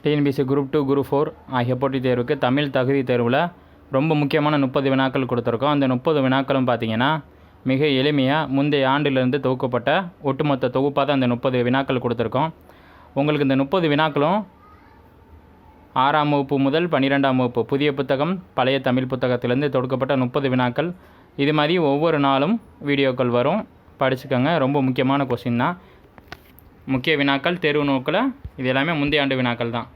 TNPSC group 2 group 4 ஆகிய போட்டித் தேர்வுக்கு தமிழ் தகுதி தேர்வில் ரொம்ப முக்கியமான 30 வினாக்கள் கொடுத்துருக்கோம். அந்த 30 வினாக்களும் பார்த்திங்கன்னா மிக எளிமையாக முந்தைய ஆண்டிலிருந்து தொகுக்கப்பட்ட ஒட்டுமொத்த தொகுப்பாக தான் அந்த 30 வினாக்கள் கொடுத்துருக்கோம். உங்களுக்கு இந்த 30 வினாக்களும் 6ஆம் வகுப்பு முதல் 12ஆம் வகுப்பு புதிய புத்தகம் பழைய தமிழ் புத்தகத்திலேருந்து தொடுக்கப்பட்ட 30 வினாக்கள். இது மாதிரி ஒவ்வொரு நாளும் வீடியோக்கள் வரும், படிச்சுக்கோங்க. ரொம்ப முக்கியமான கொஸ்டின் தான். முக்கிய வினாக்கள் தேர்வு நோக்கில் இது எல்லாமே முந்தைய ஆண்டு வினாக்கள் தான்.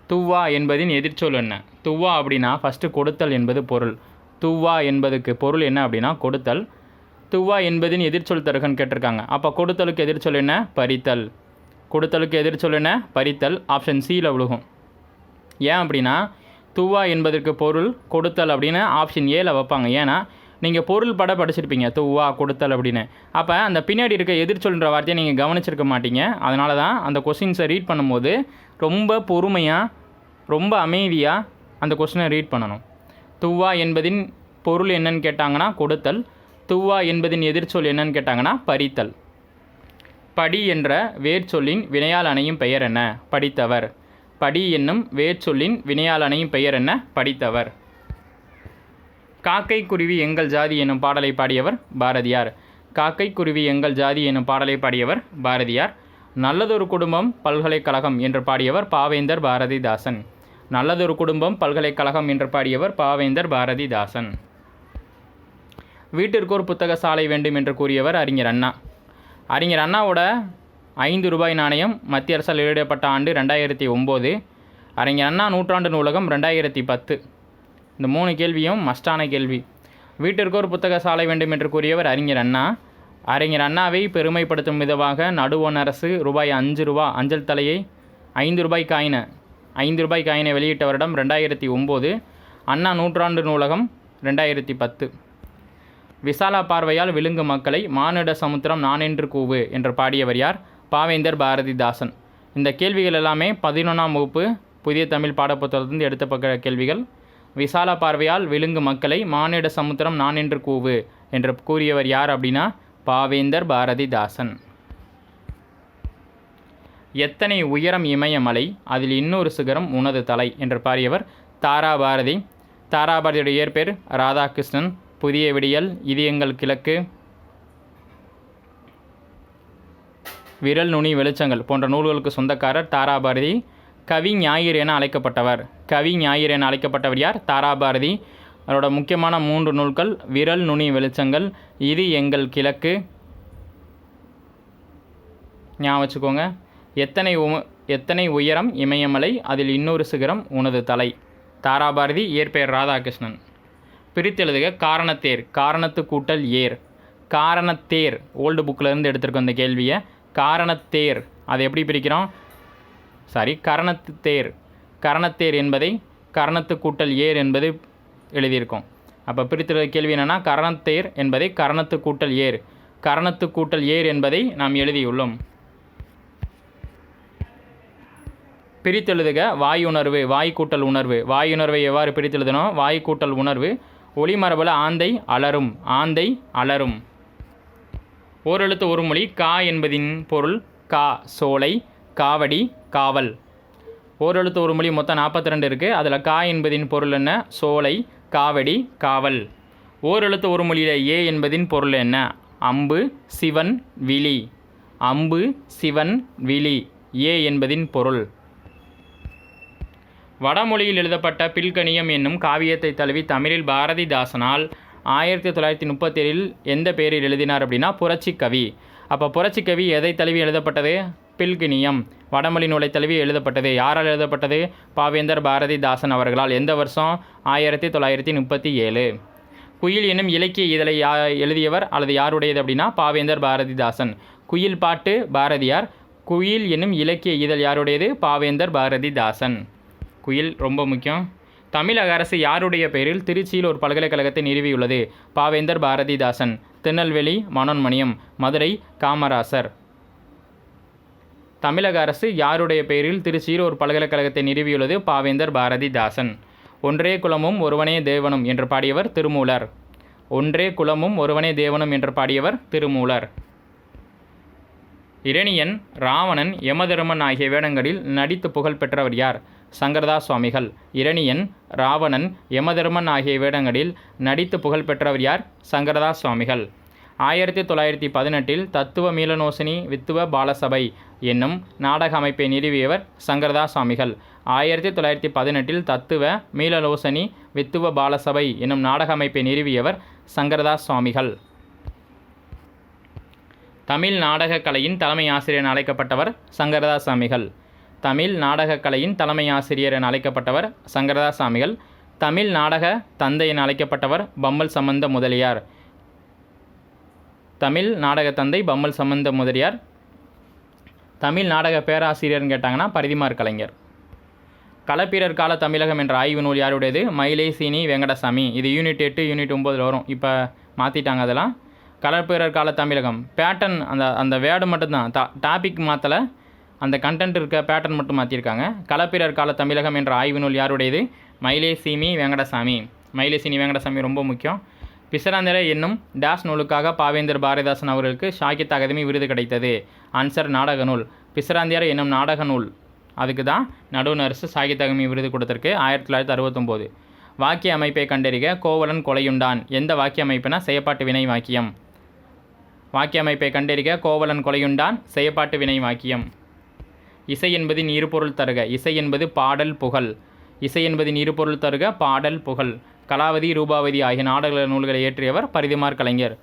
துவ்வா என்பதின் எதிர்ச்சொல் என்ன? துவ்வா அப்படின்னா ஃபஸ்ட்டு கொடுத்தல் என்பது பொருள். துவ்வா என்பதுக்கு பொருள் என்ன அப்படின்னா கொடுத்தல். துவ்வா என்பதின் எதிர்ச்சொல் தருகன்னு கேட்டிருக்காங்க. அப்போ கொடுத்தலுக்கு எதிர்ச்சொல் என்ன? பறித்தல். கொடுத்தலுக்கு எதிர்ச்சொல் என்ன? பறித்தல். ஆப்ஷன் சியில் விழுகும். ஏன் அப்படின்னா துவ்வா என்பதற்கு பொருள் கொடுத்தல் அப்படின்னு ஆப்ஷன் ஏல வைப்பாங்க. ஏன்னா நீங்கள் பொருள் பட படிச்சிருப்பீங்க துவ்வா கொடுத்தல் அப்படின்னு. அப்போ அந்த பின்னாடி இருக்க எதிர்ச்சொல்ன்ற வார்த்தையை நீங்கள் கவனிச்சிருக்க மாட்டீங்க. அதனால தான் அந்த கொஸ்டின்ஸை ரீட் பண்ணும்போது ரொம்ப பொறுமையாக ரொம்ப அமைதியாக அந்த கொஸ்டினை ரீட் பண்ணணும். துவ்வா என்பதின் பொருள் என்னன்னு கேட்டாங்கன்னா கொடுத்தல். துவ்வா என்பதின் எதிர்ச்சொல் என்னன்னு கேட்டாங்கன்னா பறித்தல். படி என்ற வேர்ச்சொல்லின் வினையால் அணையும் பெயர் என்ன? படித்தவர். படி என்னும் வேர்ச்சொல்லின் வினையால் அணையும் பெயர் என்ன? படித்தவர். காக்கை குருவி எங்கள் ஜாதி எனும் பாடலை பாடியவர் பாரதியார். காக்கை குருவி எங்கள் ஜாதி எனும் பாடலை பாடியவர் பாரதியார். நல்லதொரு குடும்பம் பல்கலைக்கழகம் என்று பாடியவர் பாவேந்தர் பாரதிதாசன். நல்லதொரு குடும்பம் பல்கலைக்கழகம் என்று பாடியவர் பாவேந்தர் பாரதிதாசன். வீட்டிற்கு ஒரு புத்தக சாலை வேண்டும் என்று கூறியவர் அறிஞர் அண்ணா. அறிஞர் அண்ணாவோட 5 ரூபாய் நாணயம் மத்திய அரசால் வெளியிடப்பட்ட ஆண்டு 2009. அறிஞர் அண்ணா நூற்றாண்டு நூலகம் 2010. இந்த 3 கேள்வியும் மஸ்டான கேள்வி. வீட்டிற்கு ஒரு புத்தக சாலை வேண்டும் என்று கூறியவர் அறிஞர் அண்ணா. அறிஞர் அண்ணாவை பெருமைப்படுத்தும் விதமாக நடுவண் அரசு ரூபாய் 5 அஞ்சல் தலையை 5 ரூபாய் காயினை வெளியிட்ட வருடம் 2009. அண்ணா நூற்றாண்டு நூலகம் 2010. விசாலா பார்வையால் விழுங்கு மக்களை மானிட சமுத்திரம் நானென்று கூவு என்று பாடியவர் யார்? பாவேந்தர் பாரதிதாசன். இந்த கேள்விகள் எல்லாமே 11ஆம் வகுப்பு புதிய தமிழ் பாடப்புத்தகத்திலிருந்து எடுத்த கேள்விகள். விசாலா பார்வையால் விழுங்கு மக்களை மானிட சமுத்திரம் நானென்று கூவு என்று கூறியவர் யார் அப்படின்னா பாவேந்தர் பாரதிதாசன். எத்தனை உயரம் இமயமலை, அதில் இன்னொரு சிகரம் உனது தலை என்று பாடியவர் தாராபாரதி. தாராபாரதியுடைய இயற்பெயர் ராதாகிருஷ்ணன். புதிய விடியல், இது எங்கள் கிழக்கு, விரல் நுனி வெளிச்சங்கள் போன்ற நூல்களுக்கு சொந்தக்காரர் தாராபாரதி. கவி ஞாயிறு என அழைக்கப்பட்டவர். கவி ஞாயிறு என அழைக்கப்பட்டவர் யார்? தாராபாரதி. அவரோட முக்கியமான 3 நூல்கள் விரல் நுனி வெளிச்சங்கள், இது எங்கள் கிழக்கு. ஞாபகம் வச்சுக்கோங்க. எத்தனை உயரம் இமயமலை, அதில் இன்னொரு சிகரம் உனது தலை. தாராபாரதி. இயற்பெயர் ராதாகிருஷ்ணன். பிரித்தெழுதுக. காரணத்தேர். காரணத்து கூட்டல் ஏர். காரணத்தேர் ஓல்டு புக்கிலேருந்து எடுத்திருக்கோம் இந்த கேள்வியை. காரணத்தேர் அதை எப்படி பிரிக்கிறோம்? கரணத்து தேர். கரணத்தேர் என்பதை கரணத்து கூட்டல் ஏர் என்பது எழுதியிருக்கோம். அப்போ பிரித்தெழுத கேள்வி என்னென்னா கரணத்தேர் என்பதை கரணத்து கூட்டல் ஏர். கரணத்து கூட்டல் ஏர் என்பதை நாம் எழுதியுள்ளோம். பிரித்தெழுதுக. வாயுணர்வு. வாய் கூட்டல் உணர்வு. வாயுணர்வை எவ்வாறு பிரித்தெழுதணும்? வாய் கூட்டல் உணர்வு. ஒளிமரபில் ஆந்தை அலரும். ஆந்தை அலரும். ஓரெழுத்து ஒரு மொழி. கா என்பதின் பொருள் கா சோலை, காவடி, காவல். ஓரெழுத்து ஒரு மொழி மொத்தம் 42 இருக்குது. அதில் கா என்பதின் பொருள் என்ன? சோலை, காவடி, காவல். ஓரெழுத்து ஒரு மொழியில் ஏ என்பதின் பொருள் என்ன? அம்பு, சிவன், விழி. அம்பு, சிவன், விழி. ஏ என்பதின் பொருள். வடமொழியில் எழுதப்பட்ட பில்கணியம் என்னும் காவியத்தை தழுவி தமிழில் பாரதிதாசனால் 1937 எந்த பெயரில் எழுதினார் அப்படின்னா புரட்சி கவி. அப்போ புரட்சி கவி எதை தழுவி எழுதப்பட்டது? பில்கணியம். வடமொழி நூலை தழுவி எழுதப்பட்டது. யாரால் எழுதப்பட்டது? பாவேந்தர் பாரதிதாசன் அவர்களால். எந்த வருஷம்? 1937. குயில் என்னும் இலக்கிய இதழை எழுதியவர் அல்லது யாருடையது அப்படின்னா பாவேந்தர் பாரதிதாசன். குயில் பாட்டு பாரதியார். குயில் என்னும் இலக்கிய இதழ் யாருடையது? பாவேந்தர் பாரதிதாசன். குயில் ரொம்ப முக்கியம். தமிழக அரசு யாருடைய பெயரில் திருச்சியில் ஒரு பல்கலைக்கழகத்தை நிறுவியுள்ளது? பாவேந்தர் பாரதிதாசன். திருநெல்வேலி மனோன்மணியம். மதுரை காமராசர். தமிழக அரசு யாருடைய பெயரில் திருச்சியில் ஒரு பல்கலைக்கழகத்தை நிறுவியுள்ளது? பாவேந்தர் பாரதிதாசன். ஒன்றே குலமும் ஒருவனே தேவனும் என்று பாடியவர் திருமூலர். ஒன்றே குலமும் ஒருவனே தேவனும் என்று பாடியவர் திருமூலர். இரணியன், ராவணன், யமதர்மன் ஆகிய வேடங்களில் நடித்து புகழ் பெற்றவர் யார்? சங்கரதாஸ் சுவாமிகள். இரணியன், ராவணன், யமதர்மன் ஆகிய வேடங்களில் நடித்து புகழ் பெற்றவர் யார்? சங்கரதாஸ் சுவாமிகள். 1918 தத்துவ மீளனோசினி வித்துவ பாலசபை என்னும் நாடக அமைப்பை நிறுவியவர் சங்கரதாஸ் சுவாமிகள். 1918 தத்துவ மீளலோசனி வித்துவ பாலசபை என்னும் நாடக அமைப்பை நிறுவியவர் சங்கரதாஸ் சுவாமிகள். தமிழ் நாடகக் கலையின் தலைமை ஆசிரியர் என அழைக்கப்பட்டவர் சங்கரதாஸ் சுவாமிகள். தமிழ் நாடகக் கலையின் தலைமை ஆசிரியர் என அழைக்கப்பட்டவர் சங்கரதாஸ் சுவாமிகள். தமிழ் நாடக தந்தை என அழைக்கப்பட்டவர் பம்மல் சம்பந்த முதலியார். தமிழ் நாடக தந்தை பம்மல் சம்பந்த முதலியார். தமிழ் நாடக பேராசிரியர்னு கேட்டாங்கன்னா பரிதிமார் கலைஞர். களப்பிரர் கால தமிழகம் என்ற ஆய்வு நூல் யாருடையது? மயிலை சீனி வெங்கடசாமி. இது யூனிட் 8 யூனிட் 9 வரும். இப்போ மாற்றிட்டாங்க அதெல்லாம். களப்பிரர் கால தமிழகம் பேட்டர்ன் அந்த வேர்டு மட்டும்தான், டாபிக் மாற்றலை, அந்த கண்டென்ட் இருக்க பேட்டர்ன் மட்டும் மாற்றிருக்காங்க. களப்பிரர் கால தமிழகம் என்ற ஆய்வு நூல் யாருடையது? மயிலை சீனி வெங்கடசாமி. மயிலை சீனி வெங்கடசாமி ரொம்ப முக்கியம். பிசராந்திர என்னும் டேஸ் நூலுக்காக பாவேந்தர் பாரதிதாசன் அவர்களுக்கு சாகித்ய அகாதமி விருது கிடைத்தது. ஆன்சர் நாடக நூல். பிசராந்திர என்னும் நாடக நூல், அதுக்கு தான் நடுவண் அரசு சாகித்ய அகாதமி விருது கொடுத்துருக்கு 1969. வாக்கிய அமைப்பை கண்டறிக. கோவலன் கொலையுண்டான். எந்த வாக்கிய அமைப்புனா செயப்பாட்டு வினை வாக்கியம். வாக்கிய அமைப்பை கண்டறிக. கோவலன் கொலையுண்டான் செயப்பாட்டு வினை வாக்கியம். இசை என்பதின் இருபொருள் தருக. இசை என்பது பாடல் புகழ். இசை என்பதின் இருபொருள் தருக பாடல் புகழ். கலாவதி, ரூபாவதி ஆகிய நாடக நூல்களை இயற்றியவர் பரிதிமார் கலைஞர்.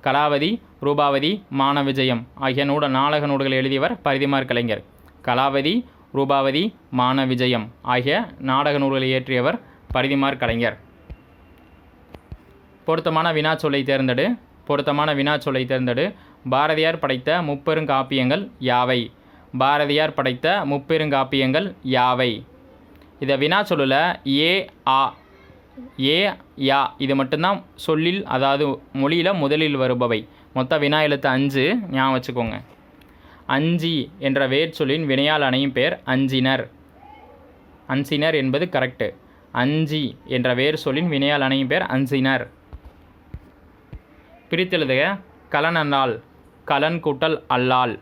கலாவதி, ரூபாவதி, மான விஜயம் ஆகிய நாடக நூல்களை எழுதியவர் பரிதிமார் கலைஞர். கலாவதி, ரூபாவதி, மான விஜயம் ஆகிய நாடக நூல்களை இயற்றியவர் பரிதிமார் கலைஞர். பொருத்தமான வினாச்சொல்லை தேர்ந்தெடு. பொருத்தமான வினாச்சொல்லை தேர்ந்தெடு. பாரதியார் படைத்த முப்பெருங்காப்பியங்கள் யாவை? பாரதியார் படைத்த முப்பெருங்காப்பியங்கள் யாவை? இதை வினாச்சொல்லில் யா இது மட்டும்தான் சொல்லில், அதாவது மொழியில் முதலில் வருபவை. மொத்த வினா எழுத்து 5 ஞாபகம் வச்சுக்கோங்க. அஞ்சி என்ற வேர்ச்சொல்லின் வினையால் அணையும் பேர் அஞ்சினர். அஞ்சினர் என்பது கரெக்டு. அஞ்சி என்ற வேர் சொல்லின் வினையால் அணையும் பேர் அஞ்சினர். பிரித்தெழுதுக. கலன் அல்லால். கலன் கூட்டல் அல்லால்.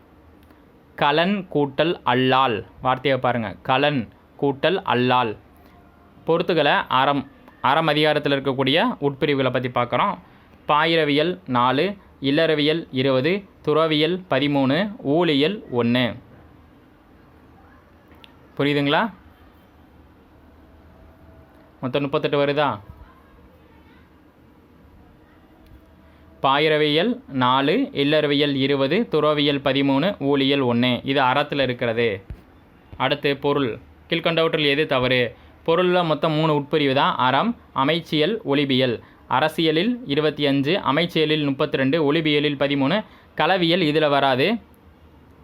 கலன் கூட்டல் அல்லால் வார்த்தையை பாருங்கள். கலன் கூட்டல் அல்லால். பொறுத்துக்களை அறம். அறம் அதிகாரத்தில் இருக்கக்கூடிய உட்பிரிவுகளை பற்றி பார்க்குறோம். பாயிரவியல் 4, இல்லறவியல் 20, துறவியல் 13, ஊழியல் 1. புரியுதுங்களா? மொத்தம் 38 வருதா? பாயிரவியல் 4, இல்லறவியல் 20, துறவியல் 13, ஊழியல் 1. இது அறத்தில் இருக்கிறது. அடுத்து பொருள். கீழ்கண்டவற்றில் எது தவறு? பொருளில் மொத்தம் 3 உட்பிரிவு தான். அறம், அமைச்சியல், ஒளிபியல். அரசியலில் 25, அமைச்சியலில் 32, ஒளிபியலில் 13, களவியல் இதில் வராது,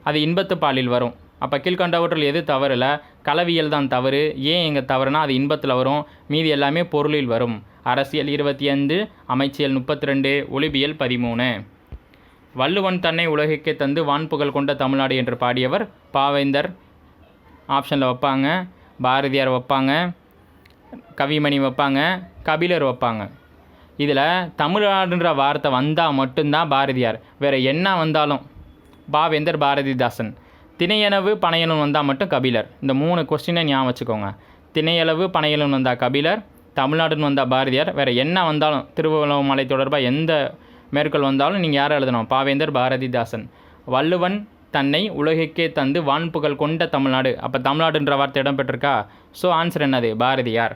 அது இன்பத்து பாலில் வரும். அப்போ கீழ்கண்டவற்றில் எது தவறில்லை? களவியல் தான் தவறு. ஏன் இங்கே தவறுனா அது இன்பத்தில் வரும், மீதி எல்லாமே பொருளில் வரும். அரசியல் 25, அமைச்சியல் 32, ஒளிபியல் 13. வள்ளுவன் தன்னை உலகிற்கு தந்து வான்புகழ் கொண்ட தமிழ்நாடு என்று பாடியவர் பாவேந்தர். ஆப்ஷனில் வைப்பாங்க. பாரதியார் வைப்பாங்க, கவிமணி வைப்பாங்க, கபிலர் வைப்பாங்க. இதில் தமிழ்நாடுன்ற வார்த்தை வந்தால் மட்டும்தான் பாரதியார், வேறு என்ன வந்தாலும் பாவேந்தர் பாரதிதாசன். திணையளவு பனையலும் வந்தால் மட்டும் கபிலர். இந்த 3 கொஸ்டினை ஞாபகம் வச்சுக்கோங்க. திணையளவு பனையலும் வந்தால் கபிலர், தமிழ்நாடுன்னு வந்தால் பாரதியார், வேறு என்ன வந்தாலும் திருவண்ணாமலை தொடர்பாக எந்த மேற்கோள் வந்தாலும் நீங்கள் யாரை எழுதணும்? பாவேந்தர் பாரதிதாசன். வள்ளுவன் தன்னை உலகிற்கே தந்து வான்புகழ் கொண்ட தமிழ்நாடு. அப்போ தமிழ்நாடுன்ற வார்த்தை இடம்பெற்றிருக்கா? ஸோ ஆன்சர் என்னது? பாரதியார்.